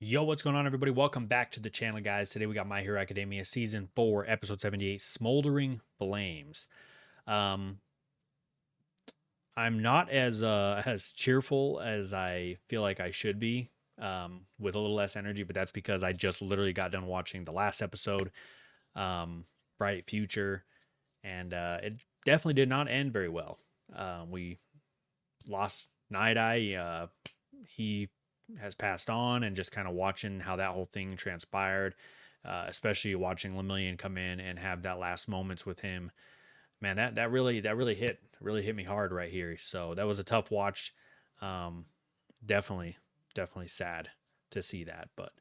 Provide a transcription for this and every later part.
Yo, what's going on, everybody? Welcome back to the channel, guys. Today we got My Hero Academia Season 4, Episode 78, Smoldering Flames. Um, I'm not as cheerful as I feel like I should be, with a little less energy, but that's because I just literally got done watching the last episode, Bright Future, and it definitely did not end very well. We lost Night Eye. He has passed on, and just kind of watching how that whole thing transpired, especially watching Lemillion come in and have that last moments with him. Man, that really hit me hard right here. So that was a tough watch. Um, definitely sad to see that, but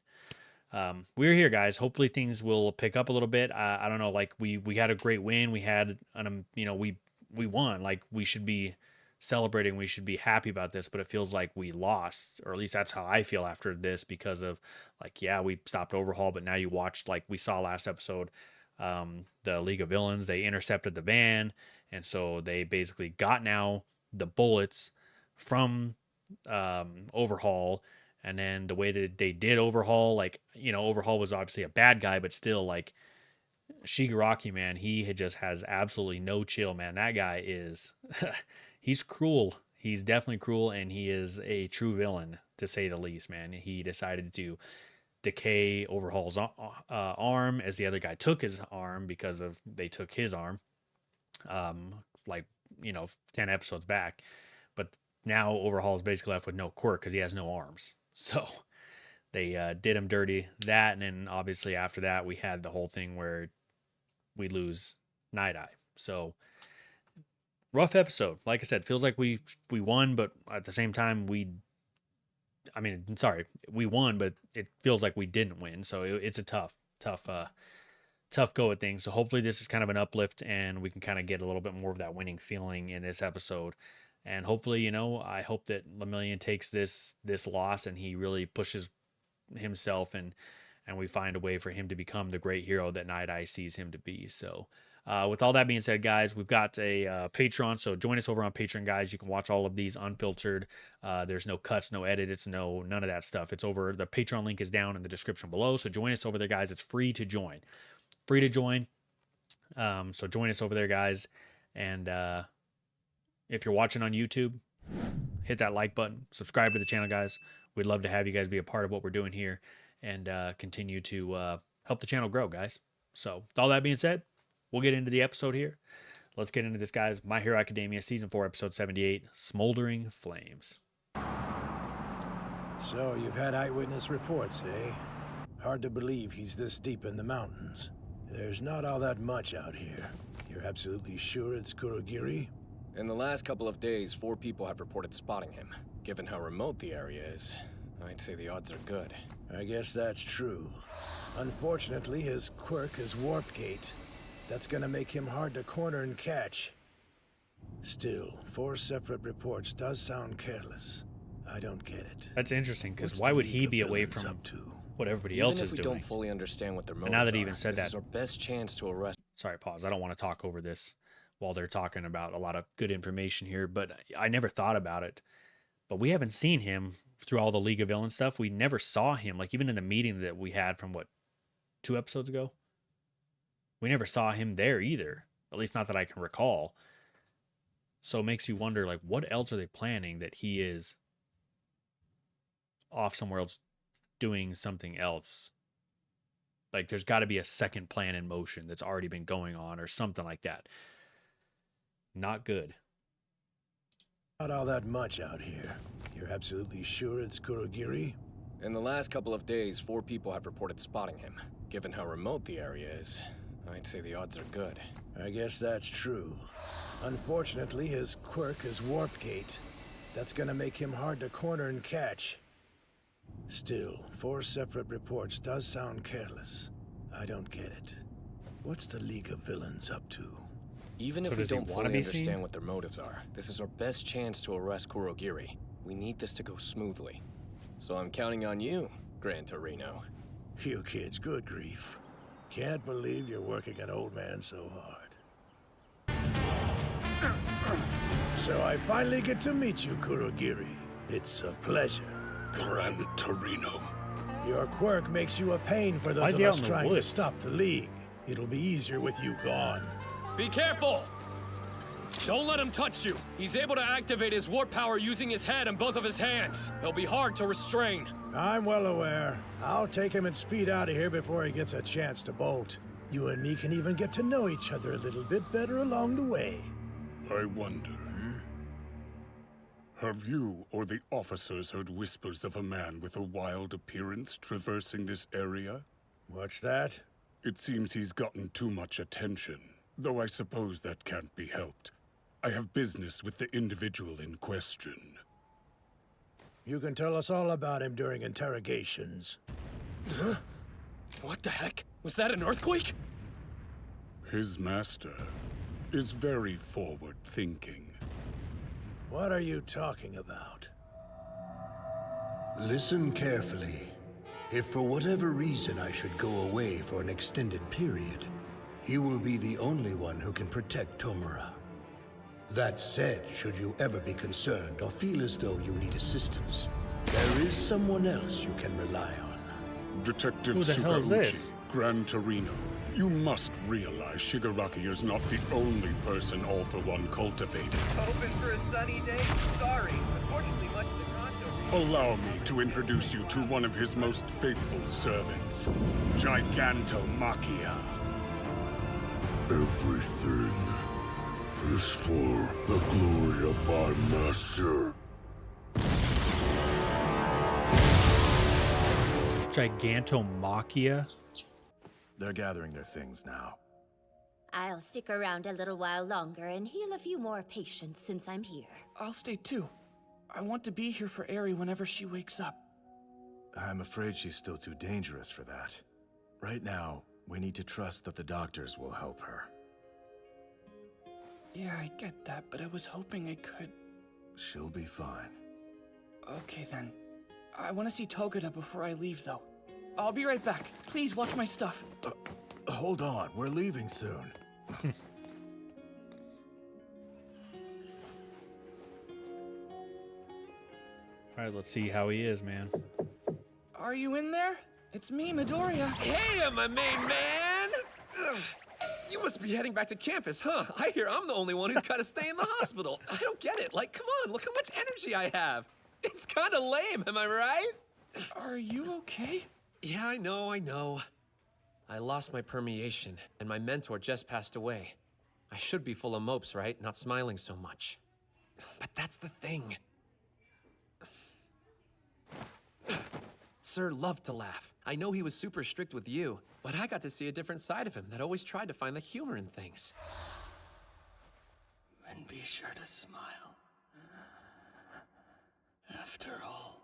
we're here, guys. Hopefully things will pick up a little bit. I don't know, like we had a great win. We had we won. Like, we should be celebrating. We should be happy about this, but it feels like we lost, or at least that's how I feel after this, because of, like, yeah, we stopped Overhaul, but now you watched, like we saw last episode, the League of Villains, they intercepted the van, and so they basically got now the bullets from Overhaul. And then the way that they did Overhaul, like, Overhaul was obviously a bad guy, but still, like, Shigaraki, man, just has absolutely no chill, man. That guy is, he's cruel. He's definitely cruel, and he is a true villain, to say the least, man. He decided to decay Overhaul's arm, as the other guy took his arm, because of they took his arm, like, 10 episodes back. But now Overhaul is basically left with no quirk because he has no arms. So they did him dirty. That, and then obviously after that, we had the whole thing where we lose Night Eye. So rough episode. Like I said, feels like we won, but at the same time, we won, but it feels like we didn't win. So it's a tough go at things. So hopefully this is kind of an uplift, and we can kind of get a little bit more of that winning feeling in this episode. And hopefully, I hope that Lemillion takes this loss and he really pushes himself, and we find a way for him to become the great hero that Night Eye sees him to be. So with all that being said, guys, we've got a Patreon, so join us over on Patreon, guys. You can watch all of these unfiltered. There's no cuts, no edits, none of that stuff. It's over. The Patreon link is down in the description below, so join us over there, guys. It's free to join. So join us over there, guys. And if you're watching on YouTube, hit that like button, subscribe to the channel, guys. We'd love to have you guys be a part of what we're doing here, and continue to help the channel grow, guys. So with all that being said, we'll get into the episode here. Let's get into this, guys. My Hero Academia Season 4, Episode 78, Smoldering Flames. So you've had eyewitness reports, eh? Hard to believe he's this deep in the mountains. There's not all that much out here. You're absolutely sure it's Kurogiri? In the last couple of days, 4 people have reported spotting him. Given how remote the area is, I'd say the odds are good. I guess that's true. Unfortunately, his quirk is Warp Gate. That's gonna make him hard to corner and catch. Still, 4 separate reports does sound careless. I don't get it. That's interesting, because What's why the would League he of be away Villains from up to? what everybody Even else if is we doing? don't fully understand what their motives now that he are, even said this that, is our best chance to arrest. sorry, pause. I don't want to talk over this while they're talking about a lot of good information here, but I never thought about it. But we haven't seen him through all the League of Villains stuff. We never saw him, like, even in the meeting that we had from, what, 2 episodes ago? We never saw him there either. At least not that I can recall. So it makes you wonder, like, what else are they planning that he is off somewhere else doing something else? Like, there's got to be a second plan in motion that's already been going on, or something like that. Not good. Not all that much out here. You're absolutely sure it's Kurogiri? In the last couple of days, 4 people have reported spotting him. Given how remote the area is, I'd say the odds are good. I guess that's true. Unfortunately, his quirk is Warp Gate. That's gonna make him hard to corner and catch. Still, 4 separate reports does sound careless. I don't get it. What's the League of Villains up to? Even So if we does he don't wanna fully be seen? understand what their motives are, this is our best chance to arrest Kurogiri. We need this to go smoothly. So I'm counting on you, Gran Torino. You kids, good grief. Can't believe you're working an old man so hard. So I finally get to meet you, Kurogiri. It's a pleasure. Gran Torino. Your quirk makes you a pain for Why those is of he out us in the trying to woods? stop the League. It'll be easier with you gone. Be careful! Don't let him touch you. He's able to activate his warp power using his head and both of his hands. He'll be hard to restrain. I'm well aware. I'll take him and speed out of here before he gets a chance to bolt. You and me can even get to know each other a little bit better along the way. I wonder. Have you or the officers heard whispers of a man with a wild appearance traversing this area? What's that? It seems he's gotten too much attention, though I suppose that can't be helped. I have business with the individual in question. You can tell us all about him during interrogations. What the heck? Was that an earthquake? His master is very forward-thinking. What are you talking about? Listen carefully. If for whatever reason I should go away for an extended period, you will be the only one who can protect Tomura. That said, should you ever be concerned or feel as though you need assistance, there is someone else you can rely on. Detective Who the hell is Tsukauchi, this? Gran Torino. You must realize Shigaraki is not the only person All for One cultivated. Hoping for a sunny day? Sorry. Unfortunately, much of the Kanto region... Allow me to introduce you to one of his most faithful servants, Gigantomachia. Everything is for the glory of my master. Gigantomachia? They're gathering their things now. I'll stick around a little while longer and heal a few more patients since I'm here. I'll stay too. I want to be here for Eri whenever she wakes up. I'm afraid she's still too dangerous for that. Right now, we need to trust that the doctors will help her. Yeah, I get that, but I was hoping I could... She'll be fine. Okay then. I want to see Togeda before I leave though. I'll be right back. Please watch my stuff. Hold on, we're leaving soon. All right, let's see how he is, man. Are you in there? It's me, Midoriya. Hey, my main man! Ugh. You must be heading back to campus, huh? I hear I'm the only one who's got to stay in the hospital. I don't get it. Like, come on, look how much energy I have. It's kind of lame, am I right? Are you okay? Yeah, I know. I lost my permeation, and my mentor just passed away. I should be full of mopes, right? Not smiling so much. But that's the thing. Sir loved to laugh. I know he was super strict with you, but I got to see a different side of him that always tried to find the humor in things. And be sure to smile. After all,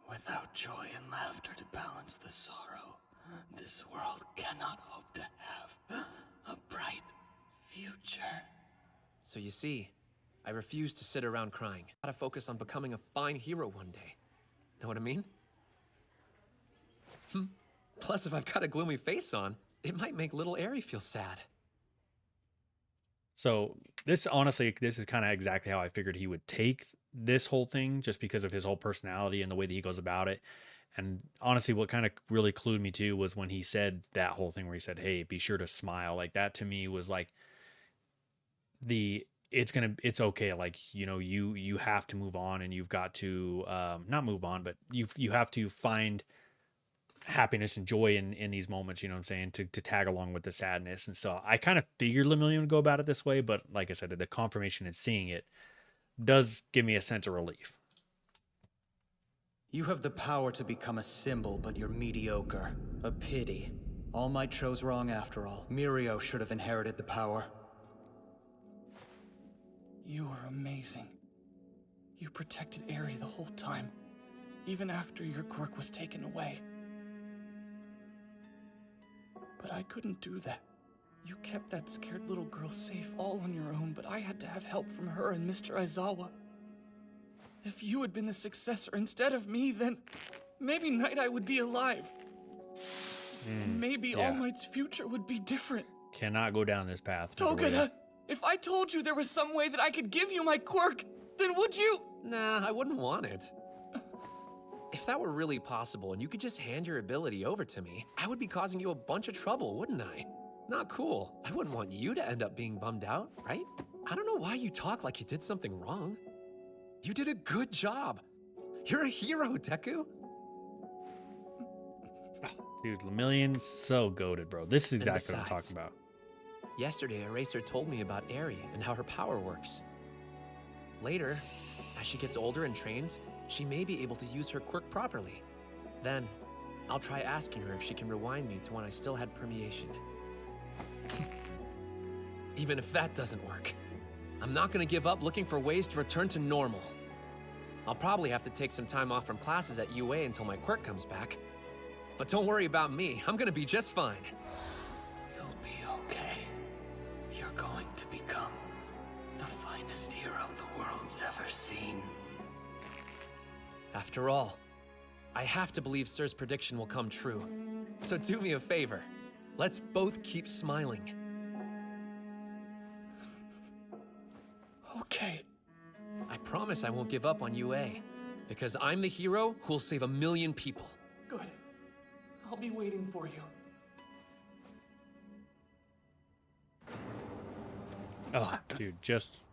without joy and laughter to balance the sorrow, this world cannot hope to have a bright future. So you see, I refuse to sit around crying. I gotta focus on becoming a fine hero one day. Know what I mean? Plus, if I've got a gloomy face on, it might make little Eri feel sad. So this, honestly, this is kind of exactly how I figured he would take this whole thing, just because of his whole personality and the way that he goes about it. And honestly, what kind of really clued me to was when he said that whole thing where he said, hey, be sure to smile. Like, that to me was like it's okay. Like, you know, you have to move on, and you've got to not move on, but you have to find happiness and joy in these moments, you know what I'm saying, to tag along with the sadness. And so I kind of figured Lemillion would go about it this way, but like I said, the confirmation and seeing it does give me a sense of relief. You have the power to become a symbol, but you're mediocre. A pity. All Might chose wrong after all. Mirio should have inherited the power. You are amazing. You protected Eri the whole time, even after your quirk was taken away. But I couldn't do that. You kept that scared little girl safe all on your own, but I had to have help from her and Mr. Aizawa. If you had been the successor instead of me, then maybe Night Eye would be alive. And maybe All Might's future would be different. Cannot go down this path. Togeda, if I told you there was some way that I could give you my quirk, then would you? Nah, I wouldn't want it. If that were really possible and you could just hand your ability over to me, I would be causing you a bunch of trouble, wouldn't I? Not cool. I wouldn't want you to end up being bummed out, right? I don't know why you talk like you did something wrong. You did a good job. You're a hero, Deku. Dude, Lemillion, so goated, bro. This is exactly what I'm besides, talking about. Yesterday, Eraser told me about Eri and how her power works. Later, as she gets older and trains, she may be able to use her quirk properly. Then, I'll try asking her if she can rewind me to when I still had permeation. Even if that doesn't work, I'm not gonna give up looking for ways to return to normal. I'll probably have to take some time off from classes at UA until my quirk comes back. But don't worry about me, I'm gonna be just fine. You'll be okay. You're going to become the finest hero the world's ever seen. After all, I have to believe Sir's prediction will come true. So do me a favor. Let's both keep smiling. Okay. I promise I won't give up on UA, because I'm the hero who'll save 1 million people. Good. I'll be waiting for you. Oh, dude, just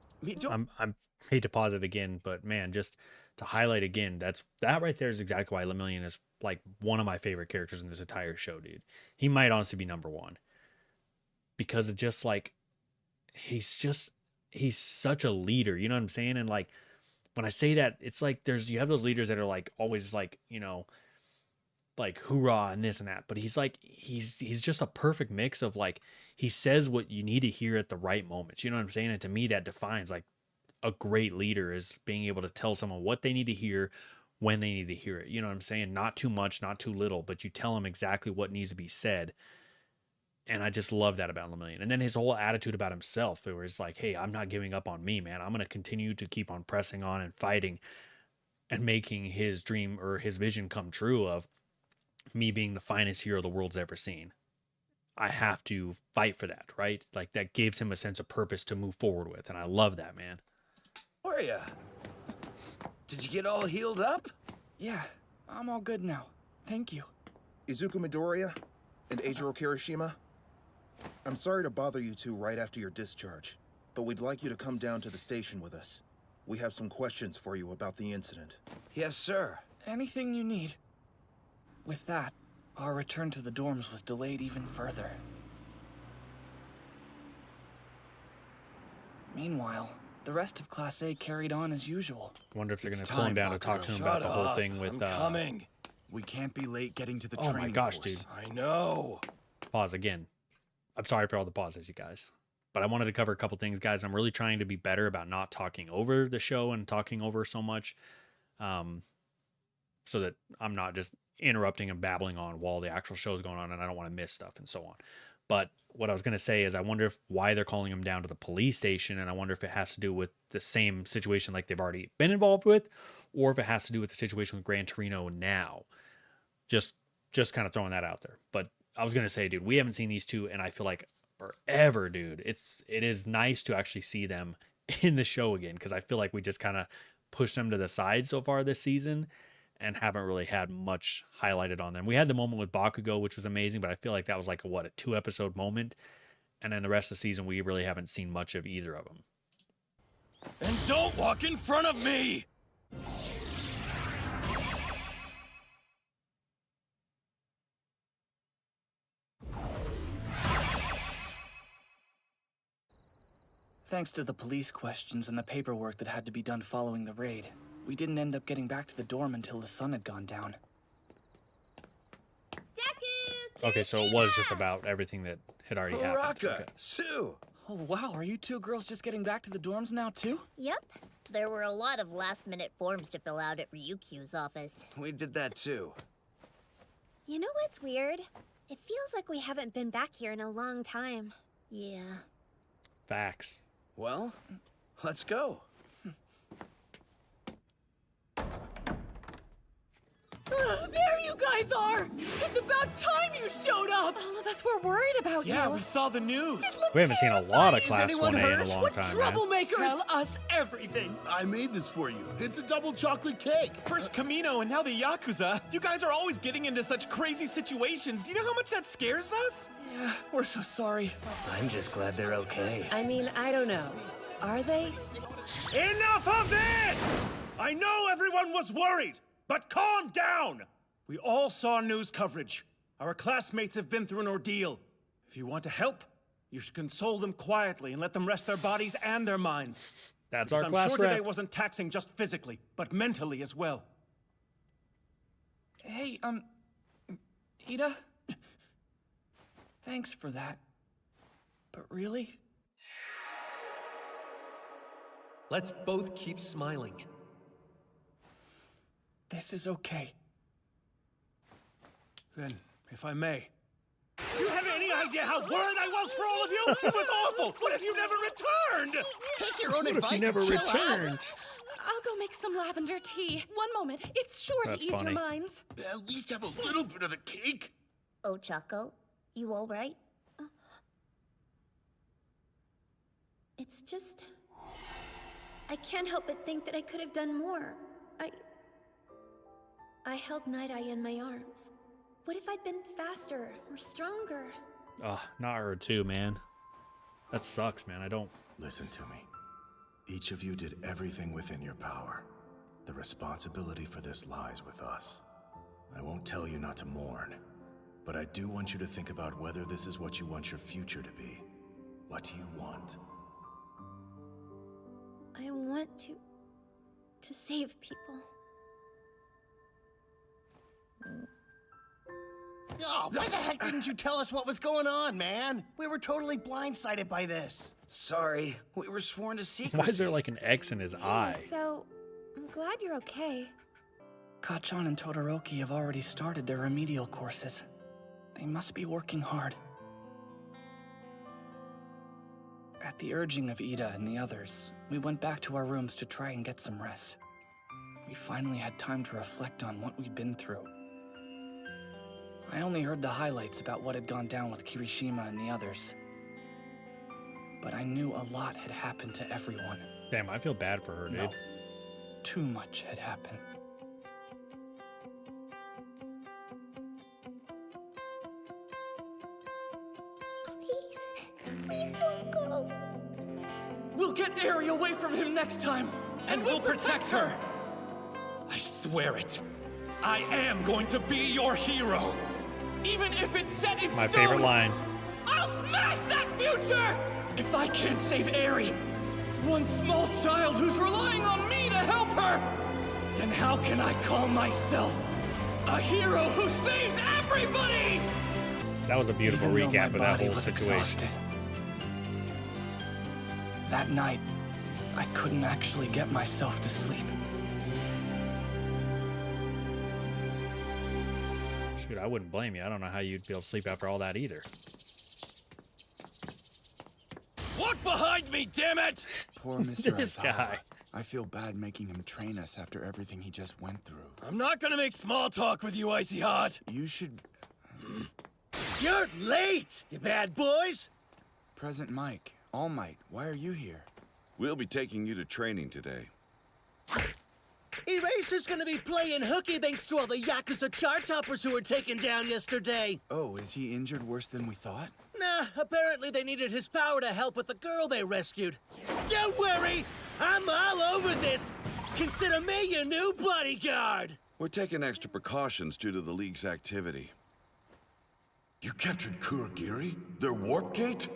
I'm hate to pause it again, but man, just to highlight again, that right there is exactly why Lemillion is like one of my favorite characters in this entire show, dude. He might honestly be number one. Because it's just like he's such a leader, you know what I'm saying? And like when I say that, it's like you have those leaders that are like always like, you know, like hoorah and this and that, but he's just a perfect mix of like he says what you need to hear at the right moments, you know what I'm saying? And to me that defines like a great leader is being able to tell someone what they need to hear when they need to hear it, you know what I'm saying? Not too much, not too little, but you tell them exactly what needs to be said. And I just love that about Lemillion. And then his whole attitude about himself, where it's like, hey, I'm not giving up on me, man. I'm going to continue to keep on pressing on and fighting and making his dream or his vision come true of me being the finest hero the world's ever seen. I have to fight for that, right? Like that gives him a sense of purpose to move forward with. And I love that, man. Where are ya? Did you get all healed up? Yeah, I'm all good now. Thank you. Izuku Midoriya and Eijiro Kirishima, I'm sorry to bother you two right after your discharge, but we'd like you to come down to the station with us. We have some questions for you about the incident. Yes, sir. Anything you need. With that, our return to the dorms was delayed even further. Meanwhile, the rest of Class A carried on as usual. I wonder if they're going to pull him down to talk to him about the whole thing with... I'm coming. We can't be late getting to the oh training my gosh, course. dude. I know. Pause again. I'm sorry for all the pauses, you guys. But I wanted to cover a couple things, guys. I'm really trying to be better about not talking over the show and talking over so much. So that I'm not just interrupting and babbling on while the actual show is going on and I don't want to miss stuff and so on. But what I was going to say is I wonder why they're calling him down to the police station, and I wonder if it has to do with the same situation like they've already been involved with, or if it has to do with the situation with Gran Torino now. Just kind of throwing that out there. But I was going to say, dude, we haven't seen these two and I feel like forever, dude. It is nice to actually see them in the show again, because I feel like we just kind of pushed them to the side so far this season and haven't really had much highlighted on them. We had the moment with Bakugo, which was amazing, but I feel like that was like a 2-episode moment. And then the rest of the season, we really haven't seen much of either of them. And don't walk in front of me! Thanks to the police questions and the paperwork that had to be done following the raid, we didn't end up getting back to the dorm until the sun had gone down. Deku! Okay, so it was just about everything that had already happened. Baraka! Okay. Sue! Oh wow, are you two girls just getting back to the dorms now too? Yep. There were a lot of last-minute forms to fill out at Ryukyu's office. We did that too. You know what's weird? It feels like we haven't been back here in a long time. Yeah. Facts. Well, let's go. There you guys Rythar! It's about time you showed up! All of us were worried about you. Yeah, we saw the news. We haven't seen a lot of Class anyone 1A in a hurt? long What time, man. Troublemaker! Tell us everything. I made this for you. It's a double chocolate cake. First Camino and now the Yakuza. You guys are always getting into such crazy situations. Do you know how much that scares us? Yeah, we're so sorry. I'm just glad they're okay. I mean, I don't know. Are they? Enough of this! I know everyone was worried, but calm down! We all saw news coverage. Our classmates have been through an ordeal. If you want to help, you should console them quietly and let them rest their bodies and their minds. That's Because our I'm class sure rep. today wasn't taxing just physically, but mentally as well. Hey, Ida? Thanks for that. But really? Let's both keep smiling. This is okay. Then, if I may. Do you have any idea how worried I was for all of you? It was awful! What if you never returned? Take your own What if advice you never and chill returned? out. I'll go make some lavender tea. One moment. It's sure That's to ease funny. your minds. At least have a little bit of the cake. Oh, Chaco, you all right? It's just... I can't help but think that I could have done more. I held Night Eye in my arms. What if I'd been faster or stronger? Oh, not her too, man. That sucks, man. I don't... Listen to me. Each of you did everything within your power. The responsibility for this lies with us. I won't tell you not to mourn, but I do want you to think about whether this is what you want your future to be. What do you want? I want to save people. Oh, why the heck didn't you tell us what was going on, man? We were totally blindsided by this. Sorry, we were sworn to secrecy. Why is there like an X in his eye? So, I'm glad you're okay. Kacchan and Todoroki have already started their remedial courses. They must be working hard. At the urging of Ida and the others, we went back to our rooms to try and get some rest. We finally had time to reflect on what we'd been through. I only heard the highlights about what had gone down with Kirishima and the others. But I knew a lot had happened to everyone. Damn, I feel bad for her, dude. No, too much had happened. Please don't go. We'll get Eri away from him next time, and we'll protect her! I swear it. I am going to be your hero. Even if it's set in My stone. favorite line. I'll smash that future! If I can't save Eri, one small child who's relying on me to help her, then how can I call myself a hero who saves everybody? That was a beautiful Even though recap my of that body whole was situation. exhausted. That night, I couldn't actually get myself to sleep. Shoot, I wouldn't blame you. I don't know how you'd be able to sleep after all that either. Look behind me, damn it! Poor Mr. This Aizawa. guy. I feel bad making him train us after everything he just went through. I'm not gonna make small talk with you, Icy Hot. You should... You're late, you bad boys! Present Mike, All Might, why are you here? We'll be taking you to training today. Eraser's gonna be playing hooky thanks to all the Yakuza chart toppers who were taken down yesterday. Oh, is he injured worse than we thought? Nah, apparently they needed his power to help with the girl they rescued. Don't worry, I'm all over this. Consider me your new bodyguard. We're taking extra precautions due to the League's activity. You captured Kurogiri? Their warp gate?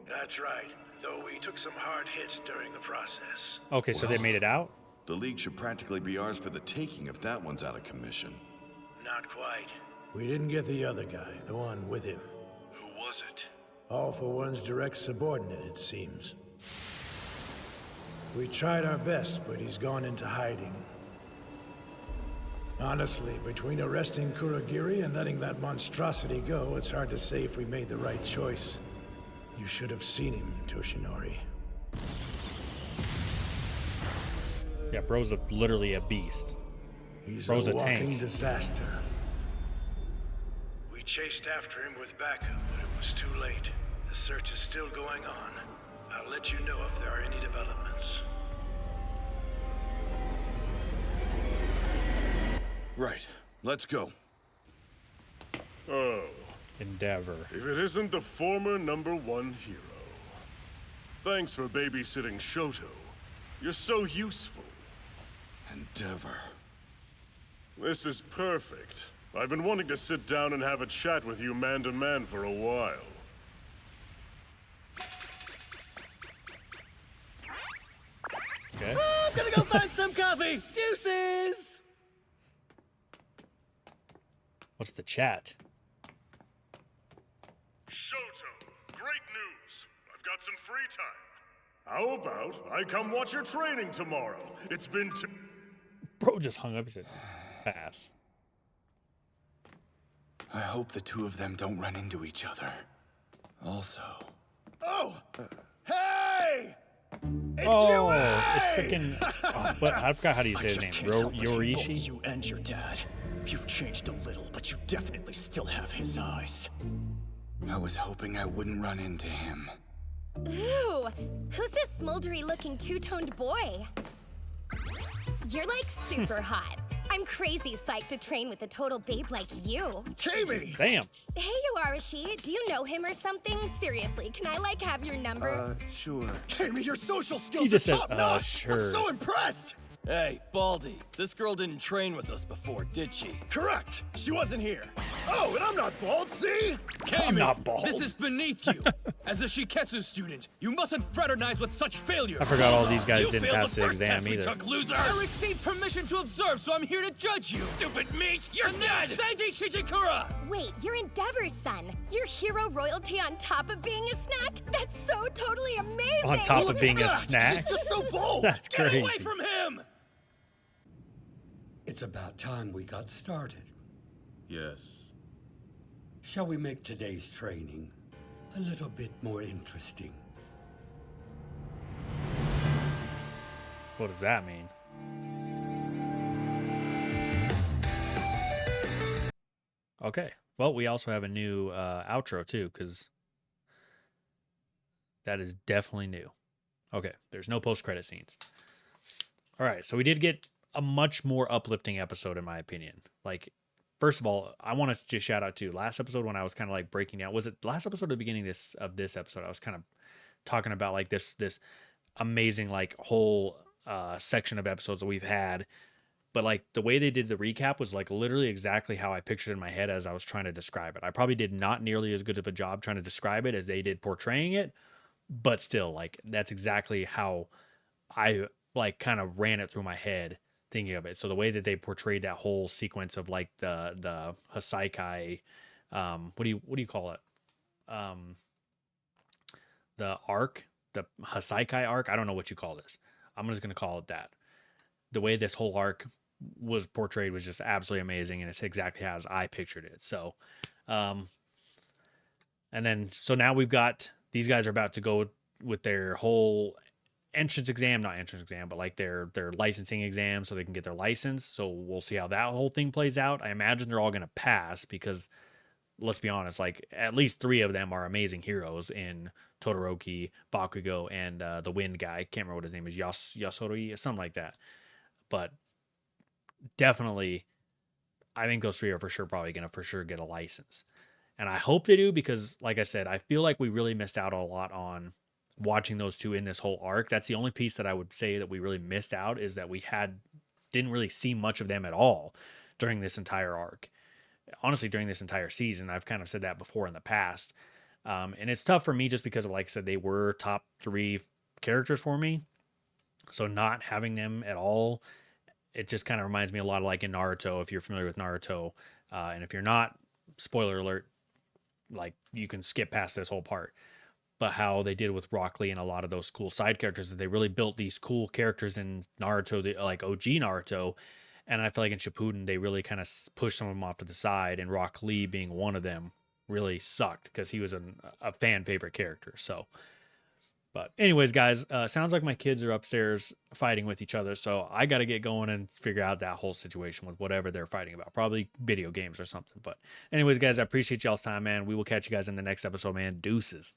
That's right, though we took some hard hits during the process. Okay, so they made it out? The League should practically be ours for the taking if that one's out of commission. Not quite. We didn't get the other guy, the one with him. Who was it? All for One's direct subordinate, it seems. We tried our best, but he's gone into hiding. Honestly, between arresting Kurogiri and letting that monstrosity go, it's hard to say if we made the right choice. You should have seen him, Toshinori. Yeah, bro's literally a beast. He's Bro's a a walking tank. disaster. chased after him with backup, but it was too late. The search is still going on. I'll let you know if there are any developments. Right. Let's go. Oh. Endeavor. If it isn't the former #1 hero. Thanks for babysitting Shoto. You're so useful. Endeavor. This is perfect. I've been wanting to sit down and have a chat with you man to man for a while. Okay. I'm gonna go find some coffee. Deuces! What's the chat? Shoto, great news. I've got some free time. How about I come watch your training tomorrow? It's been Bro just hung up and said, pass. I hope the two of them don't run into each other. Also. Oh! Hey! It's Oh, Yue! it's freaking. Oh, but I forgot how do you say his name. Yoriishi? You and your dad. You've changed a little, but you definitely still have his eyes. I was hoping I wouldn't run into him. Ooh, who's this smoldery-looking two-toned boy? You're like super hot. I'm crazy psyched to train with a total babe like you. Kami! Damn. Hey, Yoarashi, do you know him or something? Seriously, can I, like, have your number? Sure. Kami, your social He skills are just said, top-notch! sure. I'm so impressed! Hey, Baldy, this girl didn't train with us before, did she? Correct! She wasn't here. Oh, and I'm not bald, see? I'm not bald. This is beneath you. As a Shiketsu student, you mustn't fraternize with such failures. I forgot all these guys You didn't failed pass the first exam test we either. took, loser. I received permission to observe, so I'm here to judge you. Stupid meat, you're dead. Seiji Shijikura. Wait, you're Endeavor's son. You're hero royalty on top of being a snack? That's so totally amazing! On top of being a She's snack? just so bold! That's Get crazy. away from him! It's about time we got started. Yes. Shall we make today's training a little bit more interesting? What does that mean? Okay. Well, we also have a new outro too, because that is definitely new. Okay. There's no post-credit scenes. All right. So we did get a much more uplifting episode, in my opinion. Like, first of all, I want to just shout out to last episode when I was kind of like breaking down. Was it last episode or the beginning of this episode? I was kind of talking about like this amazing like whole section of episodes that we've had. But like the way they did the recap was like literally exactly how I pictured it in my head as I was trying to describe it. I probably did not nearly as good of a job trying to describe it as they did portraying it, but still, like that's exactly how I like kind of ran it through my head thinking of it. So the way that they portrayed that whole sequence of like the Hasaikai, what do you call it? The arc, the Hasaikai arc. I don't know what you call this. I'm just going to call it that. The way this whole arc was portrayed was just absolutely amazing. And it's exactly as I pictured it. So, and then, so now we've got, these guys are about to go with their whole not entrance exam, but like their licensing exam so they can get their license. So we'll see how that whole thing plays out. I imagine they're all going to pass because let's be honest, like at least 3 of them are amazing heroes in Todoroki, Bakugo, and the wind guy. Can't remember what his name is, Yasori or something like that. But definitely, I think those 3 are for sure probably going to get a license. And I hope they do because, like I said, I feel like we really missed out a lot on watching those 2 in this whole arc. That's the only piece that I would say that we really missed out, is that we didn't really see much of them at all during this entire arc. Honestly, during this entire season. I've kind of said that before in the past. And it's tough for me just because of, like I said, they were top 3 characters for me. So not having them at all, it just kind of reminds me a lot of like in Naruto, if you're familiar with Naruto. And if you're not, spoiler alert, like you can skip past this whole part. But how they did with Rock Lee and a lot of those cool side characters, that they really built these cool characters in Naruto, like OG Naruto. And I feel like in Shippuden, they really kind of pushed some of them off to the side. And Rock Lee being one of them really sucked because he was a fan favorite character. So, But anyways, guys, sounds like my kids are upstairs fighting with each other. So I got to get going and figure out that whole situation with whatever they're fighting about. Probably video games or something. But anyways, guys, I appreciate y'all's time, man. We will catch you guys in the next episode, man. Deuces.